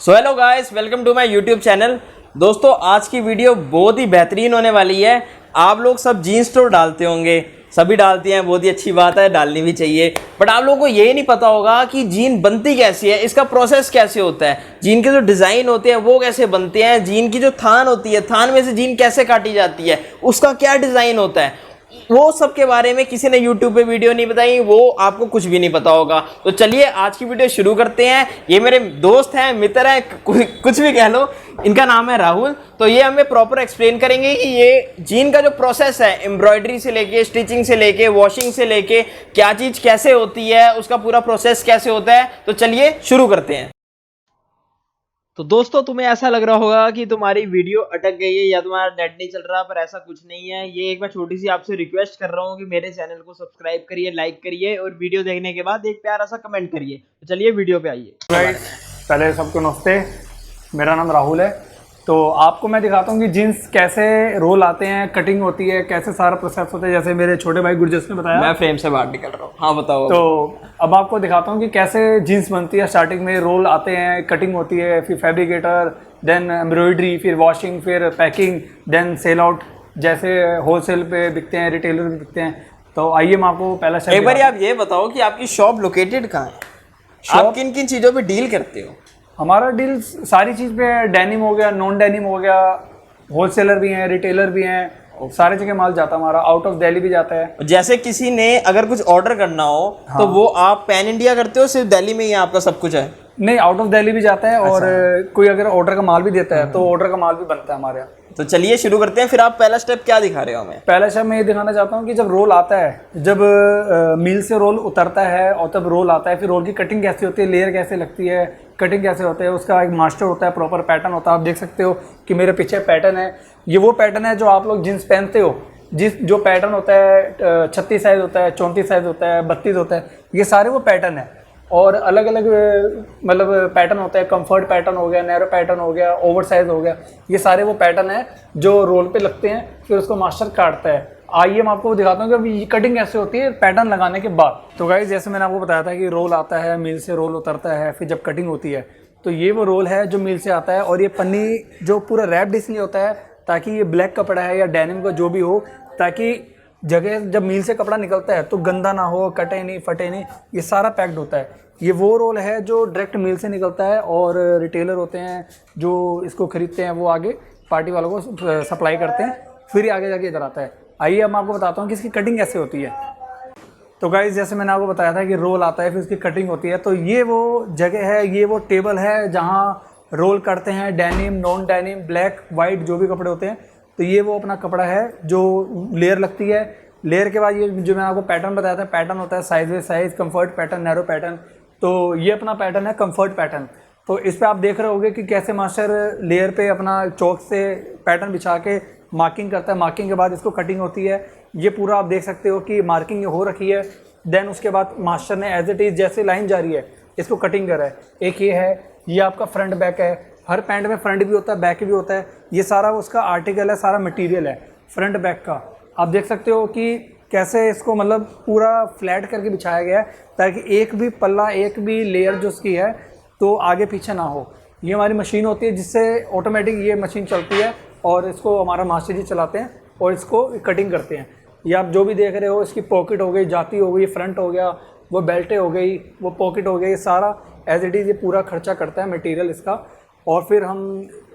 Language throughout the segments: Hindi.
So hello guys, welcome to my YouTube channel. दोस्तों, आज की वीडियो बहुत ही बेहतरीन होने वाली है। आप लोग सब जीन्स तो डालते होंगे, सभी डालते हैं, बहुत ही अच्छी बात है, डालनी भी चाहिए। बट आप लोगों को ये नहीं पता होगा कि जीन बनती कैसी है, इसका प्रोसेस कैसे होता है, जीन के जो डिज़ाइन होते हैं वो कैसे बनते हैं, जीन की जो थान होती है, थान में से जीन कैसे काटी जाती है, उसका क्या डिज़ाइन होता है, वो सब के बारे में किसी ने YouTube पे वीडियो नहीं बताई, वो आपको कुछ भी नहीं पता होगा। तो चलिए आज की वीडियो शुरू करते हैं। ये मेरे दोस्त हैं, मित्र हैं, कुछ भी कह लो। इनका नाम है राहुल। तो ये हमें प्रॉपर एक्सप्लेन करेंगे कि ये जीन का जो प्रोसेस है, एम्ब्रॉयडरी से लेके, स्टिचिंग से लेके, वॉशिंग से लेके, क्या चीज़ कैसे होती है, उसका पूरा प्रोसेस कैसे होता है। तो चलिए शुरू करते हैं। तो दोस्तों, तुम्हें ऐसा लग रहा होगा कि तुम्हारी वीडियो अटक गई है या तुम्हारा नेट नहीं चल रहा, पर ऐसा कुछ नहीं है। ये एक मैं छोटी सी आपसे रिक्वेस्ट कर रहा हूँ कि मेरे चैनल को सब्सक्राइब करिए, लाइक करिए और वीडियो देखने के बाद एक प्यारा सा कमेंट करिए। तो चलिए वीडियो पे आइए। पहले सबको नमस्ते, मेरा नाम राहुल है। तो आपको मैं दिखाता हूँ कि जीन्स कैसे रोल आते हैं, कटिंग होती है, कैसे सारा प्रोसेस होता है, जैसे मेरे छोटे भाई गुरजस ने बताया। मैं फ्रेम से बाहर निकल रहा हूँ। हाँ बताओ। तो अब आपको दिखाता हूँ कि कैसे जीन्स बनती है। स्टार्टिंग में रोल आते हैं, कटिंग होती है, फिर फैब्रिकेटर, देन एम्ब्रॉयडरी, फिर वॉशिंग, फिर पैकिंग, देन सेल आउट। जैसे होलसेल पे बिकते हैं, रिटेलर भी बिकते हैं। तो आइए मैं आपको पहला स्टेप एक बार आप ये बताओ कि आपकी शॉप लोकेटेड कहाँ है, आप किन किन चीज़ों पे डील करते हो। हमारा डील सारी चीज़ पे है। डेनिम हो गया, नॉन डेनिम हो गया, होलसेलर भी हैं, रिटेलर भी हैं, सारे जगह माल जाता है हमारा। आउट ऑफ दिल्ली भी जाता है। जैसे किसी ने अगर कुछ ऑर्डर करना हो तो वो आप पैन इंडिया करते हो, सिर्फ दिल्ली में ही आपका सब कुछ है? नहीं, आउट ऑफ दिल्ली भी जाता है। और कोई अगर ऑर्डर का माल भी देता है तो ऑर्डर का माल भी बनता है हमारे यहाँ। तो चलिए शुरू करते हैं। फिर आप पहला स्टेप क्या दिखा रहे हो हमें? पहला स्टेप मैं ये दिखाना चाहता हूँ कि जब रोल आता है, जब मिल से रोल उतरता है और तब रोल आता है, फिर रोल की कटिंग कैसी होती है, लेयर कैसे लगती है, कटिंग कैसे होता है, उसका एक मास्टर होता है, प्रॉपर पैटर्न होता है। आप देख सकते हो कि मेरे पीछे पैटर्न है। ये वो पैटर्न है जो आप लोग जीन्स पहनते हो। जो पैटर्न होता है 36 साइज होता है, 34 साइज होता है, 32 होता है, ये सारे वो पैटर्न है। और अलग अलग मतलब पैटर्न होता है। कंफर्ट पैटर्न हो गया, नैरो पैटर्न हो गया, ओवर साइज हो गया, ये सारे वो पैटर्न है जो रोल पे लगते हैं। फिर उसको मास्टर काटता है। आइए मैं आपको दिखाता हूँ कि अभी कटिंग कैसे होती है पैटर्न लगाने के बाद। तो गाइस, जैसे मैंने आपको बताया था कि रोल आता है, मिल से रोल उतरता है, फिर जब कटिंग होती है तो ये वो रोल है जो मिल से आता है। और ये पन्नी जो पूरा रैप्ड इसलिए होता है ताकि ये ब्लैक कपड़ा है या डेनिम का जो भी हो, ताकि जगह जब मिल से कपड़ा निकलता है तो गंदा ना हो, कटे नहीं, फटे नहीं, ये सारा पैक्ड होता है। ये वो रोल है जो डायरेक्ट मिल से निकलता है और रिटेलर होते हैं जो इसको खरीदते हैं, वो आगे पार्टी वालों को सप्लाई करते हैं, फिर आगे जाके इधर आता है। आइए अब मैं आपको बताता हूँ कि इसकी कटिंग कैसे होती है। तो गाइस, जैसे मैंने आपको बताया था कि रोल आता है, फिर उसकी कटिंग होती है। तो ये वो जगह है, ये वो टेबल है जहाँ रोल करते हैं, denim, non denim, black, white, जो भी कपड़े होते हैं। तो ये वो अपना कपड़ा है जो लेयर लगती है। लेयर के बाद ये जो मैंने आपको पैटर्न बताया था, पैटर्न होता है size by size, comfort pattern, narrow pattern. तो ये अपना पैटर्न है कंफर्ट पैटर्न। तो इस पर आप देख रहे होंगे कि कैसे मास्टर लेयर पे अपना चौक से पैटर्न बिछा के मार्किंग करता है। मार्किंग के बाद इसको कटिंग होती है। ये पूरा आप देख सकते हो कि मार्किंग हो रखी है। देन उसके बाद मास्टर ने एज इट इज़ जैसे लाइन जा रही है इसको कटिंग करा है। एक ये है, ये आपका फ्रंट बैक है। हर पैंट में फ्रंट भी होता है, बैक भी होता है। ये सारा उसका आर्टिकल है, सारा मटेरियल है फ्रंट बैक का। आप देख सकते हो कि कैसे इसको मतलब पूरा फ्लैट करके बिछाया गया है ताकि एक भी पल्ला, एक भी लेयर जो उसकी है तो आगे पीछे ना हो। ये हमारी मशीन होती है जिससे ऑटोमेटिक ये मशीन चलती है और इसको हमारा मास्टर जी चलाते हैं और इसको कटिंग करते हैं। ये आप जो भी देख रहे हो, इसकी पॉकेट हो गई, जाती हो गई, फ्रंट हो गया, वो बेल्टें हो गई, वो पॉकेट हो गई, ये सारा एज इट इज़ ये पूरा खर्चा करता है मटेरियल इसका। और फिर हम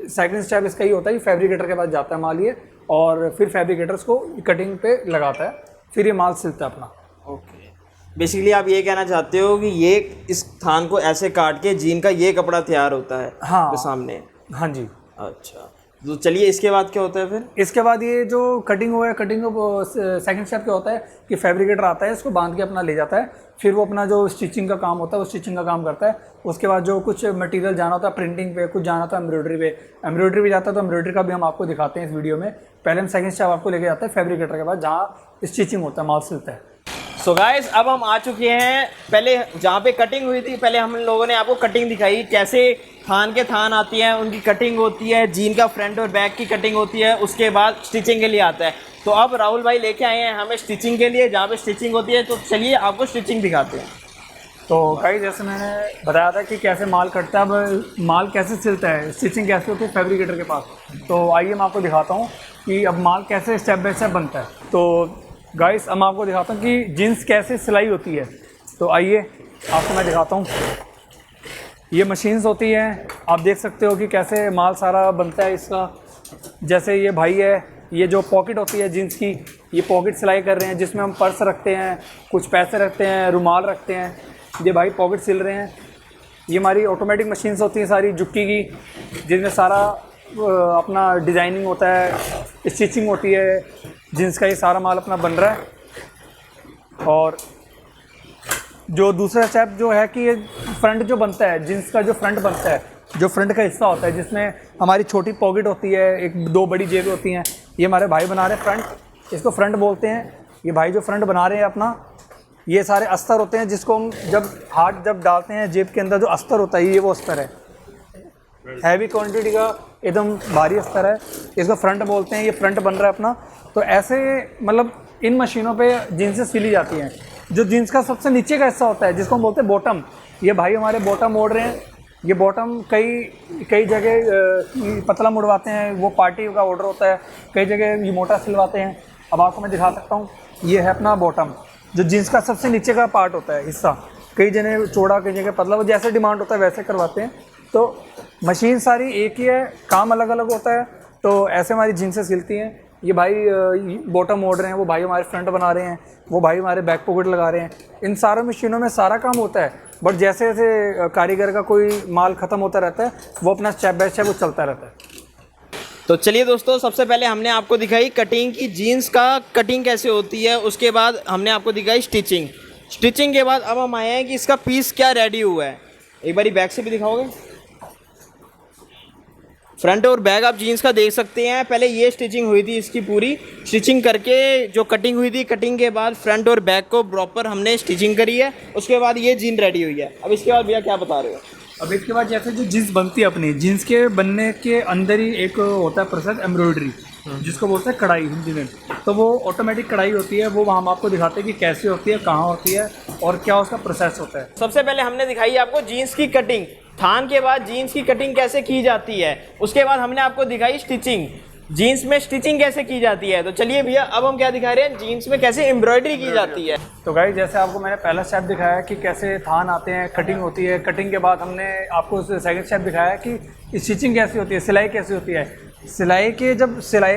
सेकंड स्टेप इसका ही होता है कि फैब्रिकेटर के पास जाता है माल ये, और फिर फैब्रिकेटर इसको कटिंग पे लगाता है, फिर ये माल सिलता है अपना। ओके, बेसिकली आप ये कहना चाहते हो कि ये इस थान को ऐसे काट के जीन का ये कपड़ा तैयार होता है? हाँ, तो सामने। हाँ जी। अच्छा, तो चलिए इसके बाद क्या होता है फिर? इसके बाद ये जो कटिंग हुआ है, कटिंग सेकंड स्टेप क्या होता है कि फैब्रिकेटर आता है, इसको बांध के अपना ले जाता है। फिर वो अपना जो स्टिचिंग का काम होता है वो स्टिचिंग का काम करता है। उसके बाद जो कुछ मटेरियल जाना होता है प्रिंटिंग पे, कुछ जाना होता है एम्ब्रॉयडरी पे, एम्ब्रॉयडरी भी जाता है। तो एम्ब्रॉयडरी का भी हम आपको दिखाते हैं इस वीडियो में। पहले हम सेकंड स्टेप आपको लेके जाते हैं फैब्रिकेटर के बाद, जहाँ स्टिचिंग होता है, माल सिलता है। सो गाइस, अब हम आ चुके हैं पहले जहाँ पे कटिंग हुई थी। पहले हम लोगों ने आपको कटिंग दिखाई, कैसे थान के थान आती हैं, उनकी कटिंग होती है, जीन का फ्रंट और बैक की कटिंग होती है, उसके बाद स्टिचिंग के लिए आता है। तो अब राहुल भाई लेके आए हैं हमें स्टिचिंग के लिए, जहाँ पे स्टिचिंग होती है। तो चलिए आपको स्टिचिंग दिखाते हैं। तो गाइस जैसे मैंने बताया था कि कैसे माल कटता है, अब माल कैसे सिलता है, स्टिचिंग कैसे होती है फैब्रिकेटर के पास। तो आइए मैं आपको दिखाता हूँ कि अब माल कैसे स्टेप बाय स्टेप बनता है। तो गाइस अब मैं आपको दिखाता हूँ कि जीन्स कैसे सिलाई होती है। तो आइए आपको मैं दिखाता हूँ। ये मशीन्स होती हैं, आप देख सकते हो कि कैसे माल सारा बनता है इसका। जैसे ये भाई है, ये जो पॉकेट होती है जीन्स की, ये पॉकेट सिलाई कर रहे हैं जिसमें हम पर्स रखते हैं, कुछ पैसे रखते हैं, रुमाल रखते हैं। ये भाई पॉकेट सिल रहे हैं। ये हमारी ऑटोमेटिक मशीन्स होती हैं सारी जुक्की की, जिनमें सारा अपना डिज़ाइनिंग होता है, स्टिचिंग होती है जीन्स का। ये सारा माल अपना बन रहा है। और जो दूसरा स्टेप जो है कि ये फ्रंट जो बनता है जीन्स का, जो फ्रंट बनता है, जो फ्रंट का हिस्सा होता है जिसमें हमारी छोटी पॉकेट होती है, एक दो बड़ी जेब होती हैं, ये हमारे भाई बना रहे हैं फ्रंट, इसको फ्रंट बोलते हैं। ये भाई जो फ्रंट बना रहे हैं अपना, ये सारे अस्तर होते हैं जिसको हम जब डालते हैं जेब के अंदर, जो अस्तर होता है ये वो अस्तर है, हैवी क्वांटिटी का एकदम भारी अस्तर है, इसको फ्रंट बोलते हैं। ये फ्रंट बन रहा है अपना। तो ऐसे मतलब इन मशीनों पे जीन्सें सिली जाती हैं। जो जीन्स का सबसे नीचे का हिस्सा होता है जिसको हम बोलते हैं बॉटम, ये भाई हमारे बॉटम मोड़ रहे हैं। ये बॉटम कई जगह पतला मुड़वाते हैं, वो पार्टी का ऑर्डर होता है, कई जगह ये मोटा सिलवाते हैं। अब आपको मैं दिखा सकता हूँ, ये है अपना बॉटम, जो जीन्स का सबसे नीचे का पार्ट होता है हिस्सा। कई जगह चौड़ा, कई जगह पतला, वो जैसे डिमांड होता है वैसे करवाते हैं। तो मशीन सारी एक ही है, काम अलग अलग होता है। तो ऐसे हमारी जीन्सें सिलती हैं। ये भाई बॉटम मोड़ रहे हैं, वो भाई हमारे फ्रंट बना रहे हैं, वो भाई हमारे बैक पॉकेट लगा रहे हैं। इन सारे मशीनों में सारा काम होता है, बट जैसे जैसे कारीगर का कोई माल ख़त्म होता रहता है, वो अपना स्टेप बाय स्टेप वो चलता रहता है। तो चलिए दोस्तों, सबसे पहले हमने आपको दिखाई कटिंग की, जीन्स का कटिंग कैसे होती है। उसके बाद हमने आपको दिखाई स्टिचिंग के बाद अब हम आए हैं कि इसका पीस क्या रेडी हुआ है। एक बारी बैक से भी दिखाओगे। फ्रंट और बैक आप जीन्स का देख सकते हैं। पहले ये स्टिचिंग हुई थी, इसकी पूरी स्टिचिंग करके जो कटिंग हुई थी, कटिंग के बाद फ्रंट और बैक को प्रॉपर हमने स्टिचिंग करी है। उसके बाद ये जीन रेडी हुई है। अब इसके बाद भैया क्या बता रहे हो? अब इसके बाद जैसे जो जीन्स बनती है अपनी, जीन्स के बनने के अंदर ही एक होता है प्रोसेस एम्ब्रॉयडरी, जिसको बोलते हैं कढ़ाई हिंदी में। तो वो ऑटोमेटिक कढ़ाई होती है, वो हम आपको दिखाते हैं कि कैसे होती है, कहाँ होती है और क्या उसका प्रोसेस होता है। सबसे पहले हमने दिखाई आपको जीन्स की कटिंग, थान के बाद जीन्स की कटिंग कैसे की जाती है। उसके बाद हमने आपको दिखाई स्टिचिंग, जीन्स में स्टिचिंग कैसे की जाती है। तो चलिए भैया, अब हम क्या दिखा रहे हैं, जीन्स में कैसे एम्ब्रॉयडरी की जाती है। तो गाइस जैसे आपको मैंने पहला स्टेप दिखाया कि कैसे थान आते हैं, कटिंग होती है, कटिंग के बाद हमने आपको सेकंड स्टेप दिखाया कि स्टिचिंग कैसी होती है, सिलाई कैसी होती है। सिलाई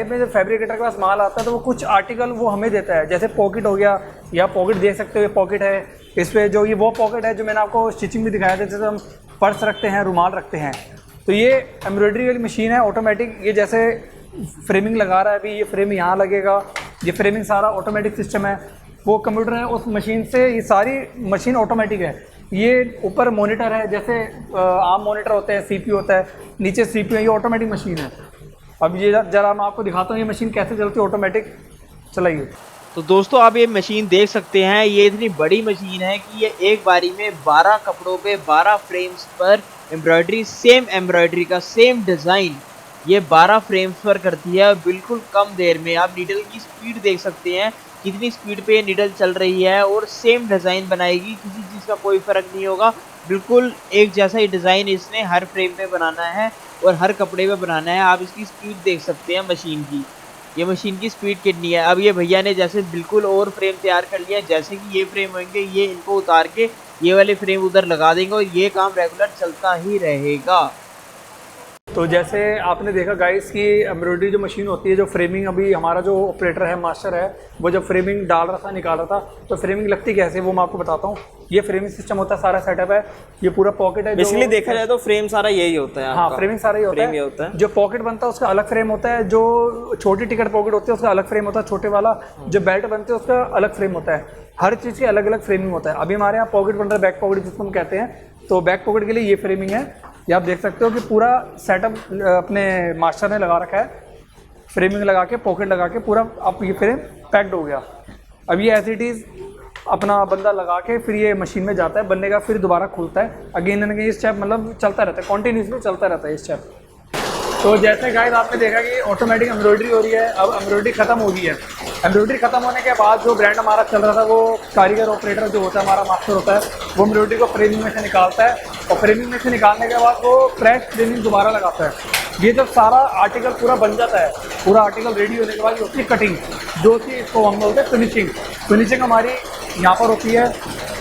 में जब फैब्रिकेटर के पास माल आता है तो वो कुछ आर्टिकल वो हमें देता है, जैसे पॉकेट हो गया, या पॉकेट देख सकते हो, ये पॉकेट है, इस पर जो ये वो पॉकेट है जो मैंने आपको स्टिचिंग में दिखाया था, जैसे हम पर्स रखते हैं, रुमाल रखते हैं। तो ये एम्ब्रॉयडरी वाली मशीन है ऑटोमेटिक। ये जैसे फ्रेमिंग लगा रहा है अभी, ये फ्रेम यहाँ लगेगा, ये फ्रेमिंग सारा ऑटोमेटिक सिस्टम है। वो कंप्यूटर है, उस मशीन से ये सारी मशीन ऑटोमेटिक है। ये ऊपर मॉनिटर है, जैसे आम मॉनिटर होते हैं, सीपीयू होता है, नीचे सीपीयू है, ये ऑटोमेटिक मशीन है। अब ये जरा मैं आपको दिखाता हूँ ये मशीन कैसे चलती है ऑटोमेटिक। चलाइए। तो दोस्तों आप ये मशीन देख सकते हैं, ये इतनी बड़ी मशीन है कि ये एक बारी में 12 कपड़ों पे 12 फ्रेम्स पर सेम एम्ब्रॉयडरी का सेम डिज़ाइन ये 12 फ्रेम्स पर करती है बिल्कुल कम देर में। आप नीडल की स्पीड देख सकते हैं, कितनी स्पीड पे ये नीडल चल रही है, और सेम डिज़ाइन बनाएगी, किसी चीज़ का कोई फ़र्क नहीं होगा। बिल्कुल एक जैसा ही डिज़ाइन इसने हर फ्रेम पे बनाना है और हर कपड़े पे बनाना है। आप इसकी स्पीड देख सकते हैं मशीन की, ये मशीन की स्पीड कितनी है। अब ये भैया ने जैसे बिल्कुल और फ्रेम तैयार कर लिया, जैसे कि ये फ्रेम होंगे, ये इनको उतार के ये वाले फ्रेम उधर लगा देंगे और ये काम रेगुलर चलता ही रहेगा। तो जैसे आपने देखा गाइस कि एम्ब्रॉयडरी जो मशीन होती है, जो फ्रेमिंग, अभी हमारा जो ऑपरेटर है, मास्टर है, वो जब फ्रेमिंग डाल रहा था, निकाल रहा था, तो फ्रेमिंग लगती कैसे वो मैं आपको बताता हूँ। ये फ्रेमिंग सिस्टम होता है, सारा सेटअप है, ये पूरा पॉकेट है। बेसिकली देखा जाए तो फ्रेम सारा यही होता है। हाँ, फ्रेमिंग सारा ही होता है। जो पॉकेट बनता है उसका अलग फ्रेम होता है, जो छोटी टिकट पॉकेट होती है उसका अलग फ्रेम होता है, छोटे वाला जो बेल्ट बनते हैं उसका अलग फ्रेम होता है। हर चीज़ की अलग अलग फ्रेमिंग होता है। अभी हमारे यहाँ पॉकेट बन रहा है, बैक पॉकेट जिसको हम कहते हैं। तो बैक पॉकेट के लिए ये फ्रेमिंग है, ये आप देख सकते हो कि पूरा सेटअप अपने मास्टर ने लगा रखा है। फ्रेमिंग लगा के, पॉकेट लगा के पूरा अब ये फ्रेम पैक्ड हो गया। अब ये एज इट इज़ अपना बंदा लगा के फिर ये मशीन में जाता है, बनने का फिर दोबारा खुलता है। अगेन एंड अगेन ये स्टेप मतलब चलता रहता है, कॉन्टीन्यूसली चलता रहता है ये स्टेप। तो जैसे गाइस आपने देखा कि ऑटोमेटिक एम्ब्रॉयडरी हो रही है, अब एम्ब्रॉयडरी ख़त्म हो गई है। एम्ब्रॉयडरी खत्म होने के बाद जो ब्रांड हमारा चल रहा था वो कारीगर ऑपरेटर जो होता है हमारा मास्टर होता है वो एम्ब्रॉयडरी को फ्रेमिंग में से निकालता है और फ्रेमिंग में से निकालने के बाद वो फ्रेश फ्रेमिंग दोबारा लगाता है। ये जब सारा आर्टिकल पूरा बन जाता है, पूरा आर्टिकल रेडी होने के बाद उसकी कटिंग जो कि इसको हम बोलते हैं फिनिशिंग, फिनिशिंग हमारी यहाँ पर होती है।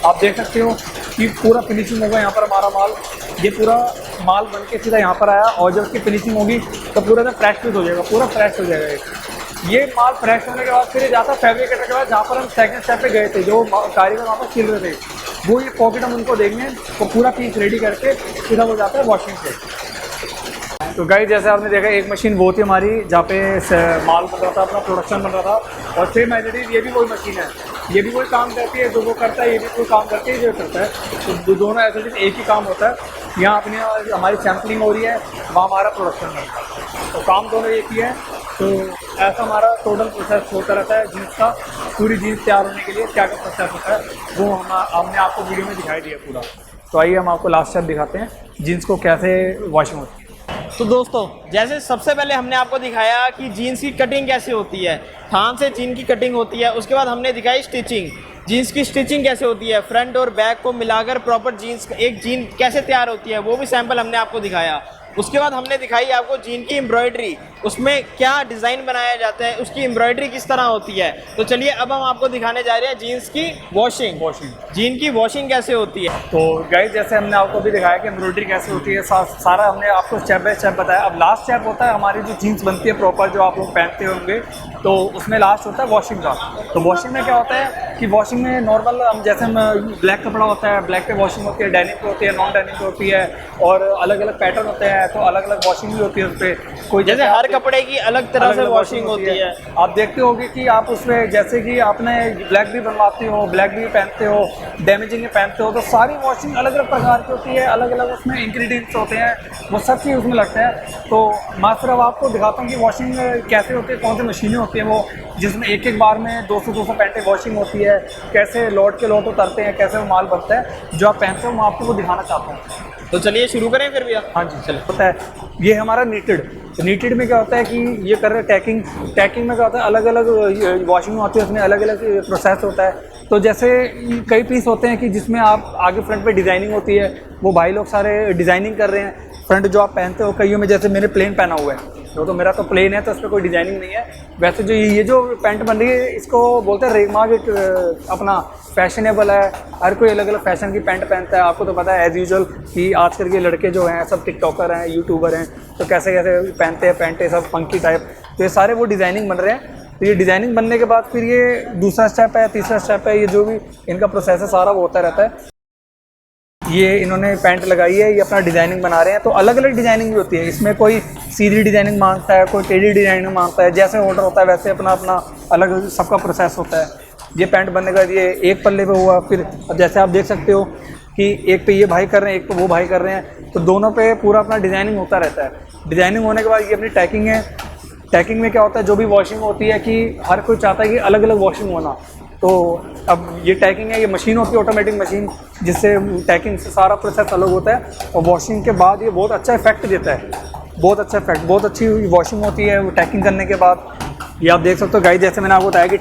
आप देख सकते हो कि पूरा फिनिशिंग होगा यहाँ पर हमारा माल, ये पूरा माल बन के सीधा यहाँ पर आया और जब उसकी फिनिशिंग होगी तो पूरा एकदम फ्रेश हो जाएगा, पूरा फ्रेश हो जाएगा। ये माल फ्रेश होने के बाद फिर ये जाता है फैब्रिकेटर के बाद, जहाँ पर हम सेकंड स्टेप पे गए थे, जो कारीगर वहाँ पर सिल रहे थे वो ये पॉकेट हम उनको देंगे तो पूरा पीस रेडी करके सीधा वो जाता है वॉशिंग पे। तो गाइस जैसे आपने देखा एक मशीन वो थी हमारी जहाँ पे माल बन रहा था, अपना प्रोडक्शन बन रहा था, और सेम एज इट इज ये भी वही मशीन है, ये भी वही काम करती है जो वो करता है, ये भी कोई काम करती है जो करता है, तो दोनों एज इट इज एक ही काम होता है। यहाँ अपनी हमारी सैम्पलिंग हो रही है, वहाँ हमारा प्रोडक्शन बन रहा है, तो काम दोनों एक ही है। तो ऐसा हमारा टोटल प्रोसेस होता रहता है जीन्स का। पूरी जीन्स तैयार होने के लिए क्या क्या प्रोसेस होता है वो हमने आपको वीडियो में दिखाई दिया पूरा। तो आइए हम आपको लास्ट स्टेप दिखाते हैं जीन्स को कैसे वॉशिंग होती है। तो दोस्तों जैसे सबसे पहले हमने आपको दिखाया कि जीन्स की कटिंग कैसे होती है, थान से जीन की कटिंग होती है, उसके बाद हमने दिखाई स्टिचिंग, जीन्स की स्टिचिंग कैसे होती है, फ्रंट और बैक को मिलाकर प्रॉपर जीन्स एक जीन कैसे तैयार होती है वो भी सैंपल हमने आपको दिखाया। उसके बाद हमने दिखाई आपको जीन की एम्ब्रॉयडरी, उसमें क्या डिज़ाइन बनाया जाता है, उसकी एम्ब्रॉयडरी किस तरह होती है। तो चलिए अब हम आपको दिखाने जा रहे हैं जीन्स की वॉशिंग, जीन की वॉशिंग कैसे होती है। तो गाइस जैसे हमने आपको भी दिखाया कि एम्ब्रॉयडरी कैसे होती है, सारा हमने आपको स्टेप बाय स्टेप बताया। अब लास्ट स्टेप होता है हमारी जो जीन्स बनती है प्रॉपर, जो आप लोग पहनते होंगे, तो उसमें लास्ट होता है वॉशिंग का। तो वॉशिंग में क्या होता है कि वॉशिंग में नॉर्मल हम जैसे हम ब्लैक कपड़ा होता है, ब्लैक पे वॉशिंग होती है, डेनिम पे होती है, नॉन डेनिम पे होती है, और अलग अलग पैटर्न होते हैं, तो अलग अलग वॉशिंग भी होती है उस पर। कोई जैसे हर कपड़े की अलग तरह से वॉशिंग होती है। आप देखते होंगे कि आप उसमें जैसे कि आपने ब्लैक भी बनवाते हो, ब्लैक भी पहनते हो, डैमेजिंग भी पहनते हो, तो सारी वॉशिंग अलग अलग प्रकार की होती है, अलग अलग उसमें इंग्रेडिएंट्स होते हैं, वो सब चीज़ उसमें लगता है। तो मैं सिर्फ आपको दिखाता हूँ कि वॉशिंग कैसे होती है, कौन सी मशीनें होती हैं वो जिसमें एक एक बार में 200 पैंटें वॉशिंग होती है, कैसे लोट के लोट उतरते हैं, कैसे वो माल बनता है जो आप पहनते हो, मैं आपको वो दिखाना चाहता हूँ। तो चलिए शुरू करें फिर भैया। हाँ जी चलिए। होता है ये हमारा नीटेड में क्या होता है कि ये कर रहे हैं टैकिंग में क्या होता है, अलग अलग वॉशिंग होती है, उसमें अलग अलग प्रोसेस होता है। तो जैसे कई पीस होते हैं कि जिसमें आप आगे फ्रंट पे डिज़ाइनिंग होती है, वो भाई लोग सारे डिज़ाइनिंग कर रहे हैं। फ्रंट जो आप पहनते हो, कईयों में जैसे मैंने प्लेन पहना हुआ है, तो मेरा तो प्लेन है तो उस पर कोई डिज़ाइनिंग नहीं है। वैसे जो ये जो पैंट बन रही है इसको बोलते हैं रेगमाग, एक अपना फैशनेबल है, हर कोई अलग अलग फैशन की पैंट पहनता है। आपको तो पता है एज यूजुअल कि आजकल के लड़के जो हैं सब टिकटॉकर हैं, यूट्यूबर हैं, तो कैसे कैसे पहनते हैं पैंटें सब फंकी टाइप, तो ये सारे वो डिज़ाइनिंग बन रहे हैं। तो ये डिज़ाइनिंग बनने के बाद फिर ये दूसरा स्टेप है, तीसरा स्टेप है, ये जो भी इनका प्रोसेस है सारा वो होता रहता है। ये इन्होंने पैंट लगाई है, ये अपना डिज़ाइनिंग बना रहे हैं, तो अलग अलग डिज़ाइनिंग भी होती है। इसमें कोई सीधी डिज़ाइनिंग मांगता है, कोई टेढ़ी डिज़ाइनिंग मांगता है, जैसे ऑर्डर होता है वैसे अपना अपना अलग सबका प्रोसेस होता है। ये पैंट बनने का ये एक पल्ले पे हुआ, फिर अब जैसे आप देख सकते हो कि एक पे ये भाई कर रहे हैं, एक पे वो भाई कर रहे हैं, तो दोनों पे पूरा अपना डिज़ाइनिंग होता रहता है। डिज़ाइनिंग होने के बाद ये अपनी टैकिंग है। टैकिंग में क्या होता है, जो भी वॉशिंग होती है कि हर कोई चाहता है कि अलग अलग वॉशिंग होना, तो अब ये टैकिंग है, ये मशीन होती है ऑटोमेटिक मशीन, जिससे टैकिंग से सारा प्रोसेस अलग होता है, और वॉशिंग के बाद ये बहुत अच्छा इफेक्ट देता है, बहुत अच्छा इफेक्ट, बहुत अच्छी वॉशिंग होती है वो टैकिंग करने के बाद। ये आप देख सकते हो गाइस, जैसे मैंने आपको बताया कि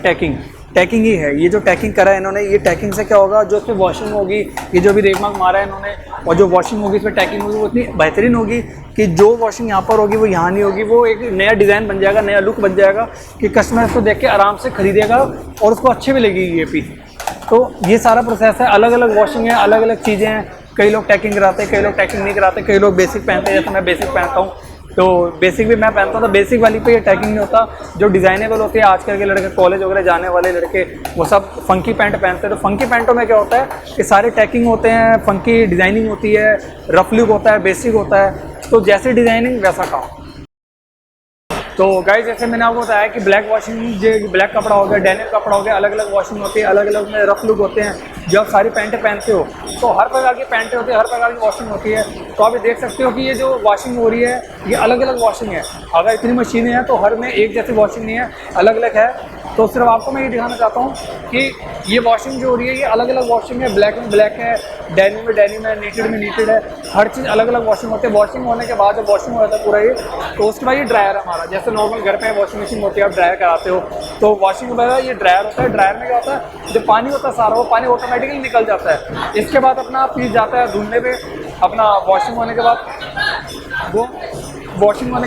टैकिंग ही है, ये जो टैकिंग करा है इन्होंने, ये टैकिंग से क्या होगा, जो इसमें वॉशिंग होगी, ये जो भी रेगमार्क मारा है इन्होंने, और जो वॉशिंग होगी इसमें टैकिंग होगी, वो इतनी बेहतरीन होगी कि जो वॉशिंग यहाँ पर होगी वो यहाँ नहीं होगी। वो एक नया डिज़ाइन बन जाएगा, नया लुक बन जाएगा कि कस्टमर इसको देख के आराम से खरीदेगा और उसको अच्छी भी लगेगी ये पीस। तो ये सारा प्रोसेस है, अलग अलग वॉशिंग है, अलग अलग चीज़ें हैं। कई लोग टैकिंग कराते हैं, कई लोग टैकिंग नहीं कराते, कई लोग बेसिक पहनते हैं, जैसे मैं बेसिक पहनता हूँ, तो बेसिक भी मैं पहनता हूँ, तो बेसिक वाली पे ये टैकिंग नहीं होता। जो डिज़ाइनेबल होती है, आजकल के लड़के कॉलेज वगैरह जाने वाले लड़के वो सब फंकी पैंट पहनते हैं। तो फंकी पैंटों में क्या होता है कि सारे टैकिंग होते हैं, फंकी डिज़ाइनिंग होती है, रफ लुक होता है, बेसिक होता है, तो जैसी डिज़ाइनिंग वैसा काम। तो गाइस जैसे मैंने आपको बताया कि ब्लैक वॉशिंग, जो ब्लैक कपड़ा हो गया, डेनिम कपड़ा हो गया, अलग अलग वॉशिंग होती है, अलग अलग में रफ लुक होते हैं। जब आप सारी पैंटें पहनते हो तो हर प्रकार की पैंटें होती है, हर प्रकार की वॉशिंग होती है। तो आप ये देख सकते हो कि ये जो वॉशिंग हो रही है ये अलग अलग वॉशिंग है। अगर इतनी मशीनें हैं तो हर में एक जैसी वॉशिंग नहीं है, अलग अलग है। तो सिर्फ आपको मैं ये दिखाना चाहता हूँ कि ये वॉशिंग जो हो रही है ये अलग अलग वॉशिंग है, ब्लैक में ब्लैक है, डेनिम में डेनिम है, नीटेड में नीटेड है, हर चीज़ अलग अलग वॉशिंग होती है। वॉशिंग होने के बाद जब वॉशिंग हो जाता है पूरा ये, तो उसके बाद ये ड्रायर है हमारा। जैसे नॉर्मल घर पे वॉशिंग मशीन होती है, आप ड्रायर कराते हो, तो वॉशिंग के बाद ये ड्रायर होता है। ड्रायर में क्या होता है, जो पानी होता है सारा वो पानी ऑटोमेटिकली निकल जाता है। इसके बाद अपना पीस जाता है धुलने पे, अपना वॉशिंग होने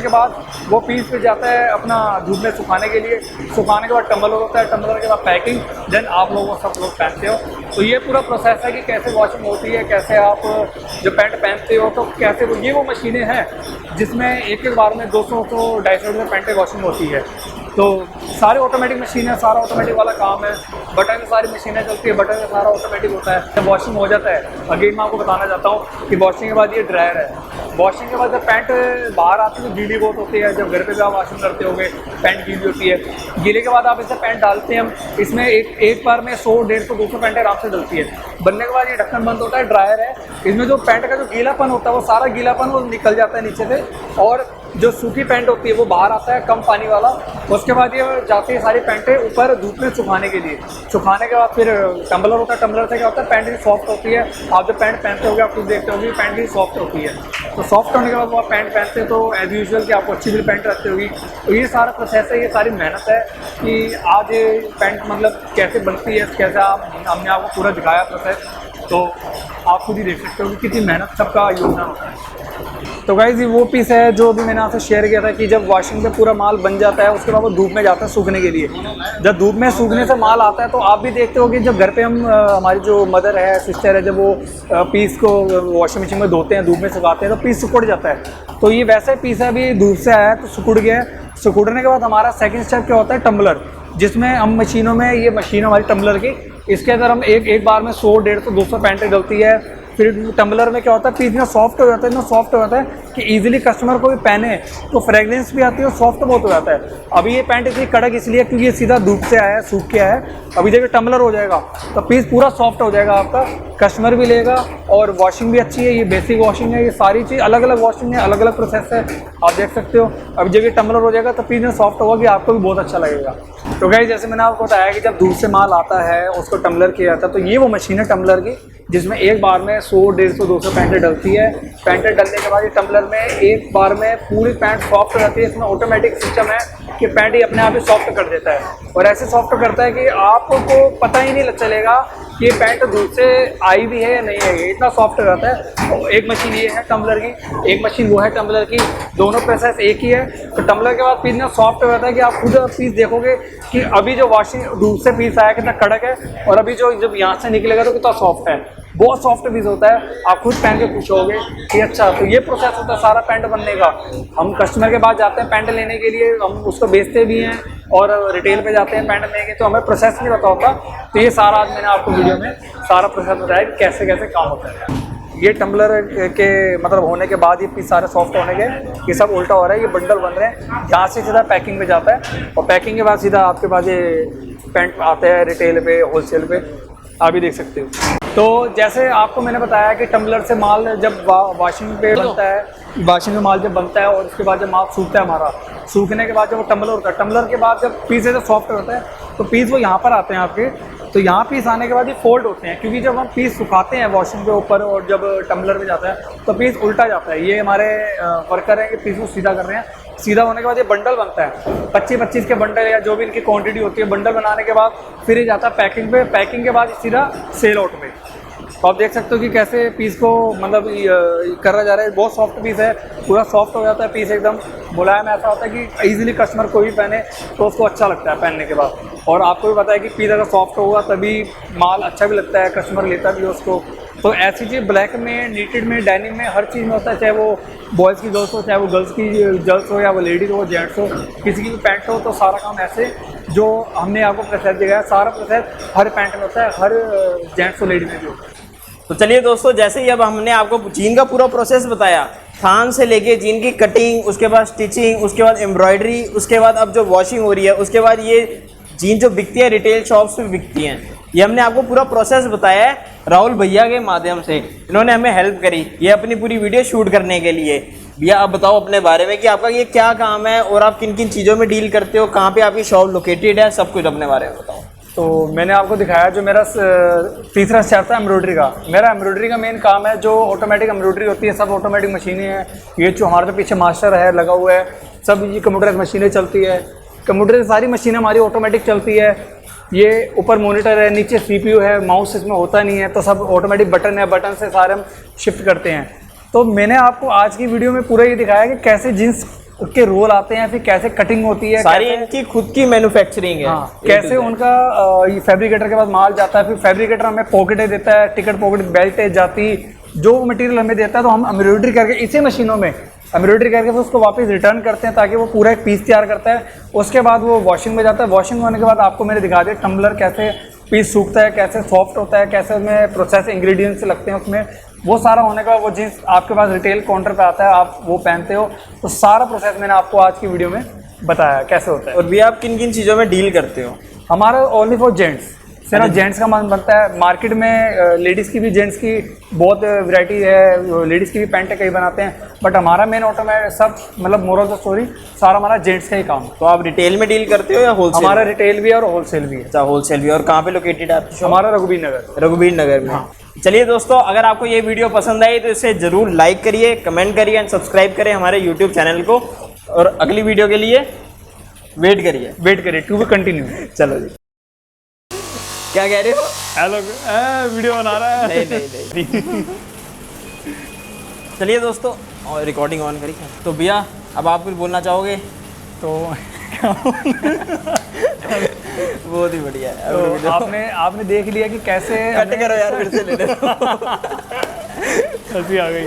के बाद वो पीस पे जाता है अपना धूप में सुखाने के लिए। सुखाने के बाद टम्बलर होता है, टम्बलर के बाद पैकिंग, देन आप लोग सब लोग पहनते हो। तो ये पूरा प्रोसेस है कि कैसे वॉशिंग होती है, कैसे आप जो पैंट पहनते हो तो कैसे ये वो मशीनें हैं जिसमें एक बार में 200-250 पैंटें वॉशिंग होती है। तो सारे ऑटोमेटिक मशीन है, सारा ऑटोमेटिक वाला काम है। बटन में सारी मशीनें चलती है, बटन में सारा ऑटोमेटिक होता है। जब वॉशिंग हो जाता है, अगेन मैं आपको बताना चाहता हूँ कि वॉशिंग के बाद ये ड्रायर है। वॉशिंग के बाद जब पैंट बाहर आती है तो गीली बहुत होती है। जब घर पे भी आप वॉशिंग करते होगे पैंट गीली होती है। गीले के बाद आप इसे पैंट डालते हैं हम, इसमें एक बार में 100-150-200 पैंटें आराम से डलती है। बनने के बाद ये ढक्कन बंद होता है, ड्रायर है। इसमें जो पैंट का जो गीलापन होता है वो सारा गीलापन वो निकल जाता है नीचे से, और जो सूखी पैंट होती है वो बाहर आता है, कम पानी वाला। उसके बाद ये जाती है सारी पैंटें ऊपर धूप में सुखाने के लिए। सुखाने के बाद फिर टम्बलर होता है। टम्बलर से क्या होता है, पैंट भी सॉफ्ट होती है। आप जब पैंट पहनते होगे आप खुद देखते होगे पैंट भी सॉफ्ट होती है। तो सॉफ्ट होने के बाद वो आप पैंट पहनते हैं तो एज यूजुअल कि आपको अच्छी भी पैंट रखती होगी। तो ये सारा प्रोसेस है, ये सारी मेहनत है कि आज ये पैंट मतलब कैसे बनती है, कैसे हमने आपको पूरा दिखाया प्रोसेस। तो आप खुद ही देख सकते हो कि कितनी मेहनत सबका योगदान होता है। तो गाइस ये वो पीस है जो भी मैंने आपसे शेयर किया था कि जब वॉशिंग पे पूरा माल बन जाता है उसके बाद वो धूप में जाता है सूखने के लिए। जब धूप में सूखने से माल आता है तो आप भी देखते हो कि जब घर पे हम हमारी जो मदर है, सिस्टर है, जब वो पीस को वॉशिंग मशीन में धोते हैं, धूप में सुखाते हैं तो पीस सिकुड़ जाता है। तो ये वैसे पीस है, अभी धूप से आया है तो सिकुड़ गया है। सिकुड़ने के बाद हमारा सेकेंड स्टेप क्या होता है, टम्बलर, जिसमें हम मशीनों में, ये मशीन हमारी टम्बलर की, इसके अंदर हम एक बार में 100-150-200 पैंटें डलती है। फिर टम्बलर में क्या होता है, पीस इतना सॉफ्ट हो जाता है, इतना सॉफ्ट हो जाता है कि इजीली कस्टमर को भी पहने तो फ्रेगरेंस भी आती है और सॉफ्ट बहुत हो जाता है। अभी ये पैंट इतनी कड़क इसलिए क्योंकि ये सीधा धूप से आया है, सूख के आया है। अभी जब ये टम्बलर हो जाएगा तो पीस पूरा सॉफ्ट हो जाएगा आपका, कस्टमर भी लेगा और वॉशिंग भी अच्छी है। ये बेसिक वॉशिंग है, ये सारी चीज़ अलग अलग वॉशिंग है, अलग अलग प्रोसेस है, आप देख सकते हो। अभी जब ये टम्बलर हो जाएगा तो पीस में सॉफ्ट होगा कि आपको भी बहुत अच्छा लगेगा। तो गाइस जैसे मैंने आपको बताया कि जब धूप से माल आता है उसको टम्बलर किया जाता है, तो ये वो मशीन है टम्बलर की जिसमें एक बार में 100-150-200 पैंटें डलती है। पैंटें डलने के बाद ये टम्बलर में एक बार में पूरी पैंट सॉफ्ट हो जाती है। इसमें ऑटोमेटिक सिस्टम है कि पैंट ही अपने आप ही सॉफ्ट कर देता है, और ऐसे सॉफ्ट करता है कि आपको पता ही नहीं चलेगा कि ये पैंट धूप से आई भी है या नहीं है, ये इतना सॉफ्ट हो जाता है। और एक मशीन ये है टम्बलर की, एक मशीन वो है टम्बलर की, दोनों प्रोसेस एक ही है। तो टम्बलर के बाद पीस इतना सॉफ्ट हो जाता है कि आप खुद पीस देखोगे कि अभी जो वॉशिंग धूप से पीस आया कितना कड़क है, और अभी जो जब यहाँ से निकलेगा तो कितना सॉफ्ट है। बहुत सॉफ्ट पीस होता है, आप खुद पहन के खुश होगे कि अच्छा। तो ये प्रोसेस होता है सारा पैंट बनने का। हम कस्टमर के पास जाते हैं पैंट लेने के लिए, हम उसको बेचते भी हैं और रिटेल पे जाते हैं पैंट लेने के, तो हमें प्रोसेस नहीं पता होता। तो ये सारा आज मैंने आपको वीडियो में सारा प्रोसेस बताया कि कैसे कैसे काम होता है। ये टम्बलर के मतलब होने के बाद ये पीस सारे सॉफ्ट होने के, ये सब उल्टा हो रहा है, ये बंडल बन रहे हैं, यहाँ से सीधा पैकिंग पे जाता है और पैकिंग के बाद सीधा आपके पास ये पैंट आते हैं रिटेल पे, होलसेल पे, आप भी देख सकते हो। तो जैसे आपको मैंने बताया कि टम्बलर से माल जब वॉशिंग पे बनता है, वॉशिंग में माल जब बनता है और उसके बाद जब माल सूखता है हमारा, सूखने के बाद जब वो टम्बलर होता है, टम्बलर के बाद जब पीस जब सॉफ्ट होता है तो पीस वो यहाँ पर आते हैं आपके। तो यहाँ पीस आने के बाद ये फोल्ड होते हैं, क्योंकि जब हम पीस सुखाते हैं वॉशिंग के ऊपर और जब टम्बलर में जाता है तो पीस उल्टा जाता है। ये हमारे वर्कर हैं कि पीस को सीधा कर रहे हैं। सीधा होने के बाद ये बंडल बनता है, 25-25 के बंडल या जो भी इनकी क्वांटिटी होती है। बंडल बनाने के बाद फिर ये जाता है पैकिंग पे, पैकिंग के बाद सीधा सेल आउट में। तो आप देख सकते हो कि कैसे पीस को मतलब करा जा रहा है। बहुत सॉफ्ट पीस है, पूरा सॉफ्ट हो जाता है पीस, एकदम मुलायम। ऐसा होता है कि ईजिली कस्टमर कोई भी पहने तो उसको अच्छा लगता है पहनने के बाद। और आपको भी पता है कि पीस अगर सॉफ्ट होगा तभी माल अच्छा भी लगता है, कस्टमर लेता भी है उसको। तो ऐसी चीज़ ब्लैक में, नीटेड में, डेनिम में, हर चीज़ में होता है, चाहे वो बॉयज़ की गर्ल्स हो, चाहे वो गर्ल्स की गर्ल्स हो, या वो लेडीज़ हो, जेंट्स हो, किसी की भी पैंट हो। तो सारा काम ऐसे जो हमने आपको प्रोसेस दिखाया, सारा प्रोसेस हर पैंट में होता है, हर जेंट्स और लेडीज में भी होता है। तो चलिए दोस्तों, जैसे ही अब हमने आपको जीन का पूरा प्रोसेस बताया, थान से लेके जीन की कटिंग, उसके बाद स्टिचिंग, उसके बाद एम्ब्रॉयडरी, उसके बाद अब जो वॉशिंग हो रही है, उसके बाद ये जीन जो बिकती है रिटेल शॉप्स में बिकती हैं, ये हमने आपको पूरा प्रोसेस बताया है राहुल भैया के माध्यम से। इन्होंने हमें हेल्प करी ये अपनी पूरी वीडियो शूट करने के लिए। भैया आप बताओ अपने बारे में कि आपका ये क्या काम है और आप किन किन चीज़ों में डील करते हो, कहाँ पे आपकी शॉप लोकेटेड है, सब कुछ अपने बारे में बताओ। तो मैंने आपको दिखाया जो मेरा तीसरा स्टेप था एम्ब्रॉयडरी का। मेरा एम्ब्रॉयडरी का मेन काम है, जो ऑटोमेटिक एम्ब्रॉयडरी होती है, सब ऑटोमेटिक मशीनें हैं। ये जो हमारे पीछे मास्टर है लगा हुआ है, सब ये कंप्यूटर मशीनें चलती है। कंप्यूटर सारी मशीनें हमारी ऑटोमेटिक चलती है। ये ऊपर मॉनिटर है, नीचे CPU है, माउस इसमें होता नहीं है, तो सब ऑटोमेटिक बटन है, बटन से सारे हम शिफ्ट करते हैं। तो मैंने आपको आज की वीडियो में पूरा ये दिखाया कि कैसे जीन्स के रोल आते हैं, फिर कैसे कटिंग होती है, सारी इनकी खुद की मैन्युफैक्चरिंग है। हाँ, कैसे उनका ये फैब्रिकेटर के पास माल जाता है, फिर फैब्रिकेटर हमें पॉकेटें देता है, टिकट पॉकेट बेल्ट जाती, जो मटेरियल हमें देता है तो हम एम्ब्रॉयडरी करके इसी मशीनों में एम्ब्रॉयडरी करके फिर उसको वापस रिटर्न करते हैं, ताकि वो पूरा एक पीस तैयार करता है। उसके बाद वो वॉशिंग में जाता है। वॉशिंग होने के बाद आपको मैंने दिखा दिया टम्बलर कैसे पीस सूखता है, कैसे सॉफ्ट होता है, कैसे उसमें प्रोसेस इंग्रेडिएंट्स लगते हैं उसमें। वो सारा होने के बाद वो जीन्स आपके पास रिटेल काउंटर पे आता है, आप वो पहनते हो। तो सारा प्रोसेस मैंने आपको आज की वीडियो में बताया कैसे होता है। और भैया आप किन किन चीज़ों में डील करते हो? हमारा ओनली फॉर जेंट्स, सिर्फ जेंट्स का माल बनता है। मार्केट में लेडीज़ की भी जेंट्स की बहुत वैरायटी है, लेडीज़ की भी पैंटें कई बनाते हैं, बट हमारा मेन ऑटो में सब मतलब मोरल ऑफ द स्टोरी सारा हमारा जेंट्स का ही काम। तो आप रिटेल में डील करते हो या होलसेल? हमारा रिटेल भी है और होलसेल भी है। अच्छा, होलसेल भी। और कहाँ पे लोकेटेड है आपकी शॉप? हमारा रघुबीर नगर। रघुबीर नगर में। हाँ। चलिए दोस्तों, अगर आपको ये वीडियो पसंद आई तो इसे जरूर लाइक करिए, कमेंट करिए एंड सब्सक्राइब करें हमारे यूट्यूब चैनल को। और अगली वीडियो के लिए वेट करिए टू बी कंटिन्यू। चलो जी, क्या कह रहे हो? हेलो, वीडियो बना रहा है। नहीं। चलिए दोस्तों, और रिकॉर्डिंग ऑन करिए। तो भैया अब आप कुछ बोलना चाहोगे? तो बहुत ही बढ़िया है। तो आपने देख लिया कि कैसे कट करो यार, फिर से ले लो। हंसी आ गई।